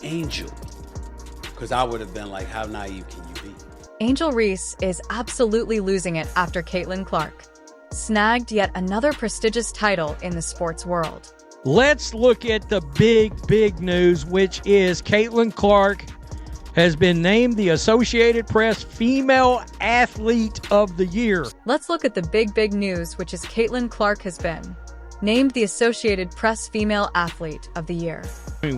Angel, because I would have been like, how naive can you be? Angel Reese is absolutely losing it after Caitlin Clark snagged yet another prestigious title in the sports world. Let's look at the big news, which is Caitlin Clark has been named the Associated Press Female Athlete of the Year. Let's look at the big news, which is Caitlin Clark has been named the Associated Press Female Athlete of the Year.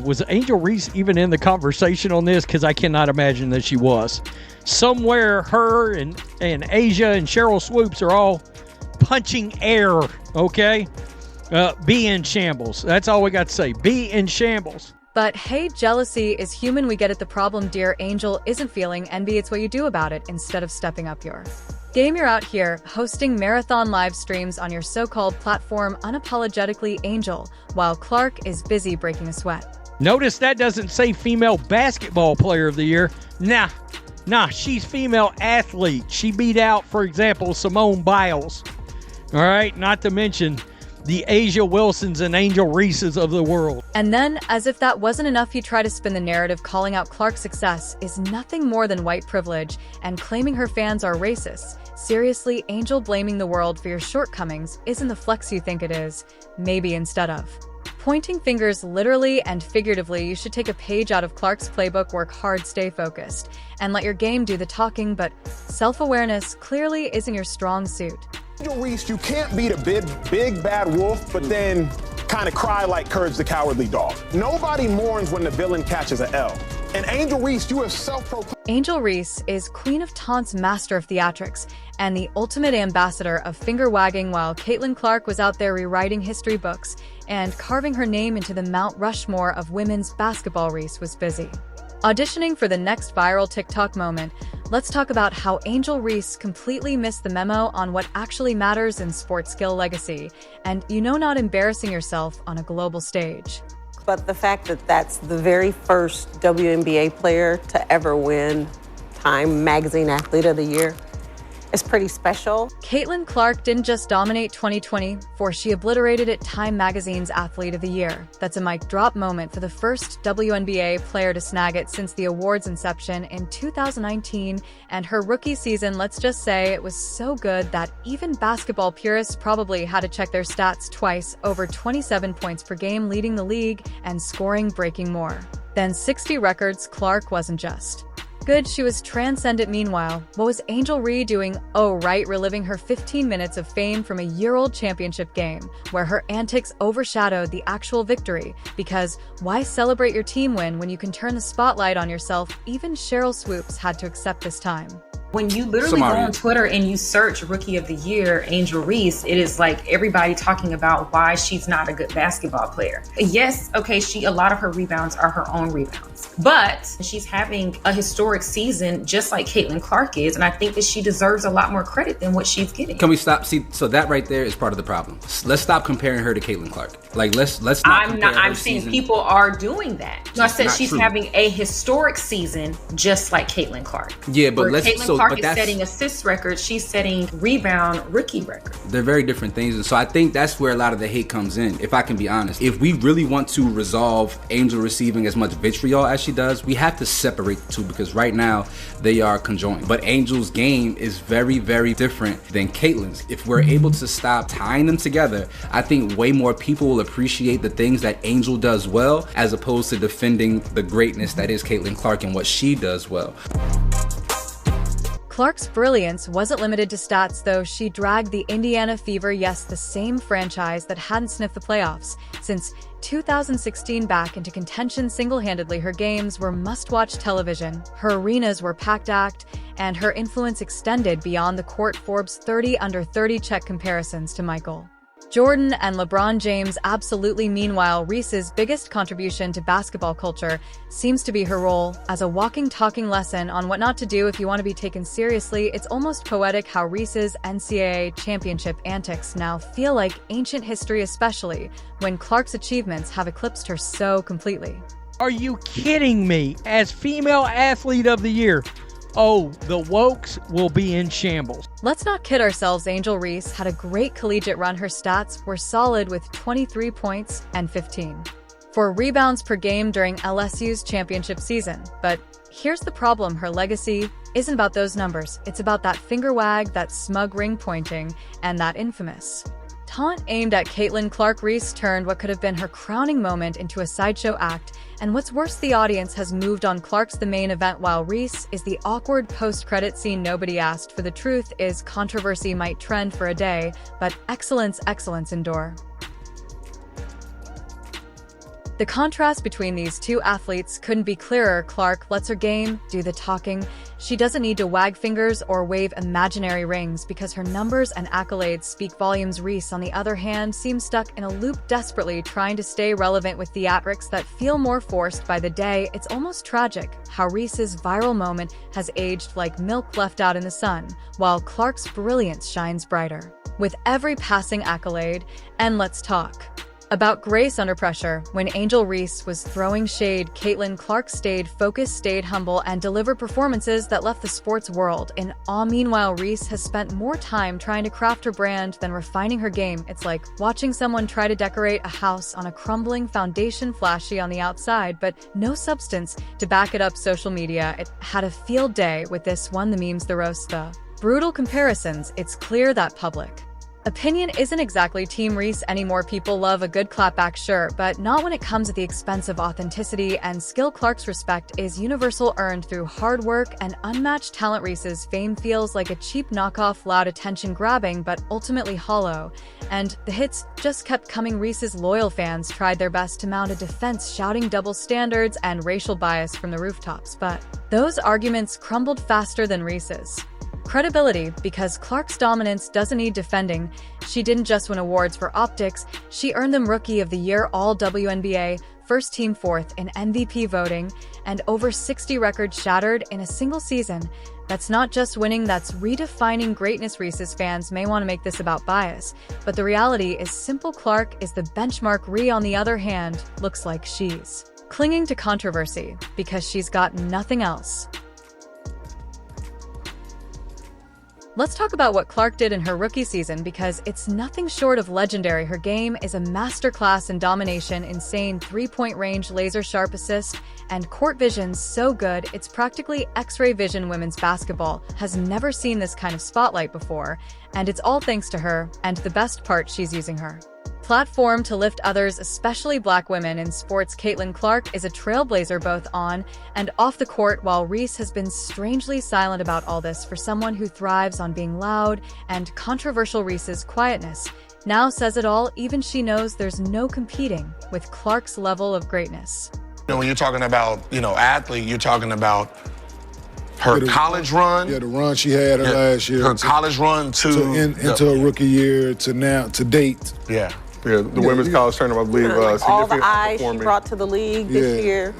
Was Angel Reese even in the conversation on this? Because I cannot imagine that she was. Somewhere her and Asia and Cheryl Swoops are all punching air, okay? Be in shambles. That's all we got to say. Be in shambles. But hey, jealousy is human. We get it. The problem, dear Angel, isn't feeling envy. It's what you do about it instead of stepping up your game. You're out here hosting marathon live streams on your so-called platform unapologetically, Angel, while Clark is busy breaking a sweat. Notice that doesn't say female basketball player of the year. Nah, she's female athlete. She beat out, for example, Simone Biles. All right, not to mention the Asia Wilsons and Angel Reeses of the world. And then, as if that wasn't enough, you try to spin the narrative calling out Clark's success is nothing more than white privilege and claiming her fans are racist. Seriously, Angel, blaming the world for your shortcomings isn't the flex you think it is. Maybe instead of pointing fingers literally and figuratively, you should take a page out of Clark's playbook, work hard, stay focused, and let your game do the talking, but self-awareness clearly isn't your strong suit. Angel Reese, you can't beat a big bad wolf, but then kind of cry like Courage the Cowardly Dog. Nobody mourns when the villain catches an L. And Angel Reese, you have self-proclaimed. Angel Reese is Queen of Taunts, master of theatrics, and the ultimate ambassador of finger-wagging, while Caitlin Clark was out there rewriting history books and carving her name into the Mount Rushmore of women's basketball. Reese was busy auditioning for the next viral TikTok moment. Let's talk about how Angel Reese completely missed the memo on what actually matters in sports skill legacy, and not embarrassing yourself on a global stage. But the fact that that's the very first WNBA player to ever win Time Magazine Athlete of the Year is pretty special. Caitlin Clark didn't just dominate 2020, for she obliterated it Time Magazine's Athlete of the Year. That's a mic drop moment for the first WNBA player to snag it since the award's inception in 2019, and her rookie season, let's just say, it was so good that even basketball purists probably had to check their stats twice. Over 27 points per game, leading the league, and scoring, breaking more than 60 records. Clark wasn't just good, she was transcendent. Meanwhile, what was Angel Reese doing? Oh right, reliving her 15 minutes of fame from a year-old championship game, where her antics overshadowed the actual victory. Because why celebrate your team win when you can turn the spotlight on yourself? Even Cheryl Swoops had to accept this time. When you literally go on Twitter and you search Rookie of the Year, Angel Reese, it is like everybody talking about why she's not a good basketball player. Yes, okay, a lot of her rebounds are her own rebounds, but she's having a historic season just like Caitlin Clark is, and I think that she deserves a lot more credit than what she's getting. Can we stop? See, so that right there is part of the problem. Let's stop comparing her to Caitlin Clark. Like, let's not. I'm saying people are doing that. No, I said she's having a historic season just like Caitlin Clark. Yeah, but Clark is setting assist records, she's setting rebound rookie records. They're very different things, and so I think that's where a lot of the hate comes in, if I can be honest. If we really want to resolve Angel receiving as much vitriol as she does, we have to separate the two, because right now they are conjoined. But Angel's game is very, very different than Caitlin's. If we're able to stop tying them together, I think way more people will appreciate the things that Angel does well, as opposed to defending the greatness that is Caitlin Clark and what she does well. Clark's brilliance wasn't limited to stats, though. She dragged the Indiana Fever, yes, the same franchise that hadn't sniffed the playoffs since 2016, back into contention single-handedly. Her games were must-watch television, her arenas were packed, and her influence extended beyond the court. Forbes 30 under 30 check comparisons to Michael Jordan and LeBron James, absolutely. Meanwhile, Reese's biggest contribution to basketball culture seems to be her role as a walking, talking lesson on what not to do if you want to be taken seriously. It's almost poetic how Reese's NCAA championship antics now feel like ancient history, especially when Clark's achievements have eclipsed her so completely. Are you kidding me? As Female Athlete of the Year, oh, the wokes will be in shambles. Let's not kid ourselves. Angel Reese had a great collegiate run. Her stats were solid with 23 points and 15 for rebounds per game during LSU's championship season. But here's the problem: her legacy isn't about those numbers. It's about that finger wag, that smug ring pointing, and that infamous taunt aimed at Caitlin Clark-Reese turned what could have been her crowning moment into a sideshow act. And what's worse, the audience has moved on. Clark's the main event while Reese is the awkward post-credit scene nobody asked for. The truth is, controversy might trend for a day, but excellence endure. The contrast between these two athletes couldn't be clearer. Clark lets her game do the talking. She doesn't need to wag fingers or wave imaginary rings because her numbers and accolades speak volumes. Reese, on the other hand, seems stuck in a loop, desperately trying to stay relevant with theatrics that feel more forced by the day. It's almost tragic how Reese's viral moment has aged like milk left out in the sun, while Clark's brilliance shines brighter with every passing accolade. And let's talk about grace under pressure. When Angel Reese was throwing shade, Caitlin Clark stayed focused, stayed humble, and delivered performances that left the sports world in awe. Meanwhile, Reese has spent more time trying to craft her brand than refining her game. It's like watching someone try to decorate a house on a crumbling foundation, flashy on the outside, but no substance to back it up. Social media, it had a field day with this one: the memes, the roasts, the brutal comparisons. It's clear that public opinion isn't exactly Team Reese anymore. People love a good clapback, sure, but not when it comes at the expense of authenticity and skill. Clark's respect is universal, earned through hard work and unmatched talent. Reese's fame feels like a cheap knockoff, loud, attention-grabbing, but ultimately hollow. And the hits just kept coming. Reese's loyal fans tried their best to mount a defense, shouting double standards and racial bias from the rooftops, but those arguments crumbled faster than Reese's credibility, because Clark's dominance doesn't need defending. She didn't just win awards for optics, she earned them Rookie of the Year, All WNBA, First Team, fourth in MVP voting, and over 60 records shattered in a single season. That's not just winning, that's redefining greatness. Reese's fans may want to make this about bias, but the reality is simple: Clark is the benchmark. Ree, on the other hand, looks like she's clinging to controversy because she's got nothing else. Let's talk about what Clark did in her rookie season, because it's nothing short of legendary. Her game is a masterclass in domination, insane three-point range, laser-sharp assist, and court vision so good it's practically X-ray vision. Women's basketball has never seen this kind of spotlight before, and it's all thanks to her, and the best part, she's using her platform to lift others, especially Black women in sports. Caitlin Clark is a trailblazer both on and off the court, while Reese has been strangely silent about all this. For someone who thrives on being loud and controversial, Reese's quietness now says it all. Even she knows there's no competing with Clark's level of greatness. When you're talking about, athlete, you're talking about her college run. Yeah, the run she had last year. Her college run into a rookie year to now, to date. Yeah. Yeah, the women's college tournament, I believe. All the eyes she brought to the league this year.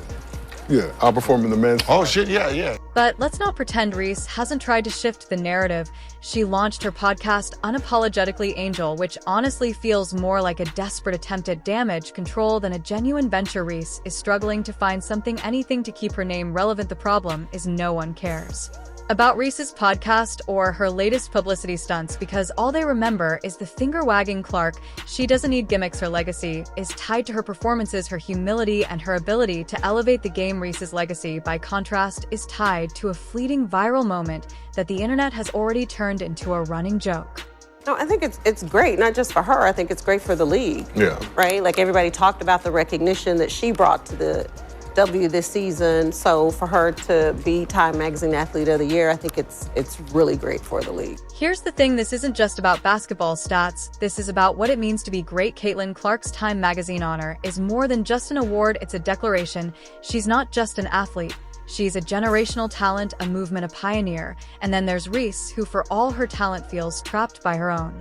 Yeah, outperforming the men's. Oh, shit, yeah. But let's not pretend Reese hasn't tried to shift the narrative. She launched her podcast, Unapologetically Angel, which honestly feels more like a desperate attempt at damage control than a genuine venture. Reese is struggling to find anything to keep her name relevant. The problem is no one cares about Reese's podcast or her latest publicity stunts, because all they remember is the finger-wagging Clark. She doesn't need gimmicks. Her legacy is tied to her performances, her humility, and her ability to elevate the game. Reese's legacy, by contrast, is tied to a fleeting viral moment that the internet has already turned into a running joke. No, I think it's great, not just for her. I think it's great for the league. Yeah. Right? Like, everybody talked about the recognition that she brought to the W this season. So for her to be Time Magazine Athlete of the Year, I think it's really great for the league. Here's the thing, this isn't just about basketball stats. This is about what it means to be great. Caitlin Clark's Time Magazine honor is more than just an award, it's a declaration. She's not just an athlete. She's a generational talent, a movement, a pioneer. And then there's Reese, who for all her talent feels trapped by her own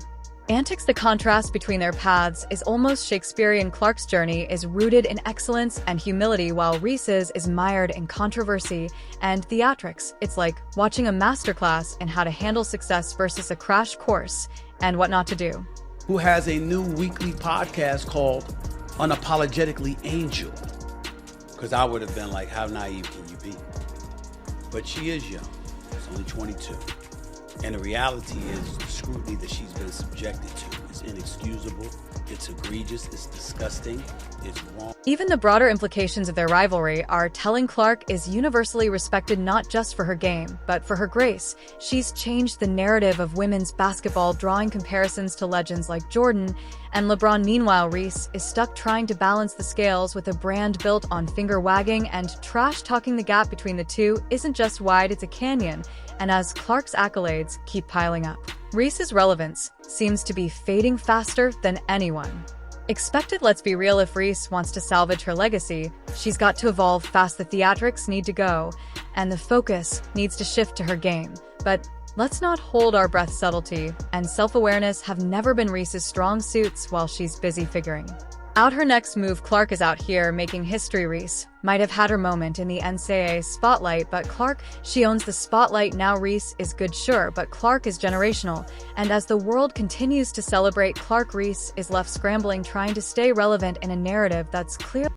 antics. The contrast between their paths is almost Shakespearean. Clark's journey is rooted in excellence and humility, while Reese's is mired in controversy and theatrics. It's like watching a masterclass in how to handle success versus a crash course and what not to do. Who has a new weekly podcast called Unapologetically Angel. Because I would have been like, how naive can you be? But she is young. She's only 22. And the reality is, the scrutiny that she's been subjected to is inexcusable It's egregious, it's disgusting, it's wrong. Even the broader implications of their rivalry are telling. Clark is universally respected not just for her game, but for her grace. She's changed the narrative of women's basketball, drawing comparisons to legends like Jordan and LeBron. Meanwhile, Reese is stuck trying to balance the scales with a brand built on finger-wagging and trash-talking. The gap between the two isn't just wide, it's a canyon, and as Clark's accolades keep piling up, Reese's relevance seems to be fading faster than anyone expected. Let's be real, if Reese wants to salvage her legacy, she's got to evolve fast. The theatrics need to go, and the focus needs to shift to her game. But let's not hold our breath. Subtlety and self-awareness have never been Reese's strong suits while she's busy figuring out her next move. Clark is out here making history. Reese might have had her moment in the NCAA spotlight, but Clark, she owns the spotlight now. Reese is good, sure, but Clark is generational. And as the world continues to celebrate Clark, Reese is left scrambling, trying to stay relevant in a narrative that's clear.